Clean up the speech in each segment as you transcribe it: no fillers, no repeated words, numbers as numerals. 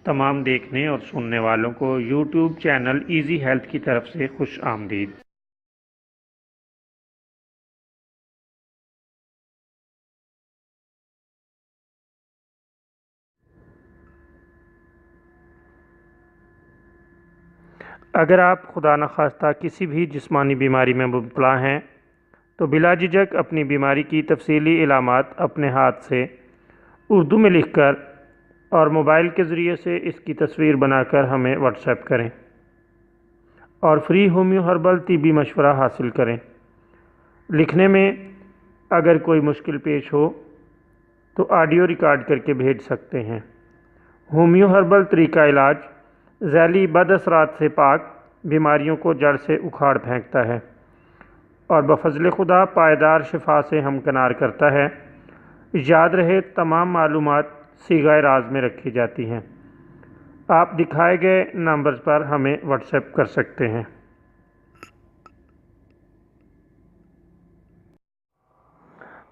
تمام دیکھنے اور سننے والوں کو یوٹیوب چینل ایزی ہیلتھ کی طرف سے خوش آمدید۔ اگر آپ خدا نخواستہ کسی بھی جسمانی بیماری میں مبتلا ہیں تو بلا جھجک اپنی بیماری کی تفصیلی علامات اپنے ہاتھ سے اردو میں لکھ کر اور موبائل کے ذریعے سے اس کی تصویر بنا کر ہمیں واٹس ایپ کریں اور فری ہومیو ہربل طبی مشورہ حاصل کریں۔ لکھنے میں اگر کوئی مشکل پیش ہو تو آڈیو ریکارڈ کر کے بھیج سکتے ہیں۔ ہومیو ہربل طریقہ علاج ذیلی بد اثرات سے پاک، بیماریوں کو جڑ سے اکھاڑ پھینکتا ہے اور بفضل خدا پائیدار شفا سے ہمکنار کرتا ہے۔ یاد رہے تمام معلومات صیغہ راز میں رکھی جاتی ہیں۔ آپ دکھائے گئے نمبرز پر ہمیں واٹس ایپ کر سکتے ہیں۔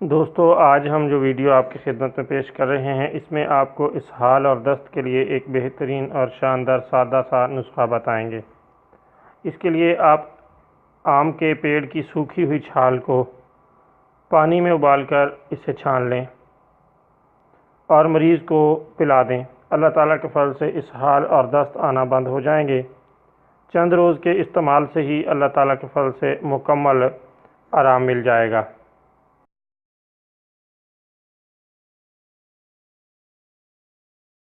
دوستو، آج ہم جو ویڈیو آپ کی خدمت میں پیش کر رہے ہیں اس میں آپ کو اسہال اور دست کے لیے ایک بہترین اور شاندار سادہ سا نسخہ بتائیں گے۔ اس کے لیے آپ آم کے پیڑ کی سوکھی ہوئی چھال کو پانی میں ابال کر اسے چھان لیں اور مریض کو پلا دیں۔ اللہ تعالیٰ کے فضل سے اسہال اور دست آنا بند ہو جائیں گے۔ چند روز کے استعمال سے ہی اللہ تعالیٰ کے فضل سے مکمل آرام مل جائے گا۔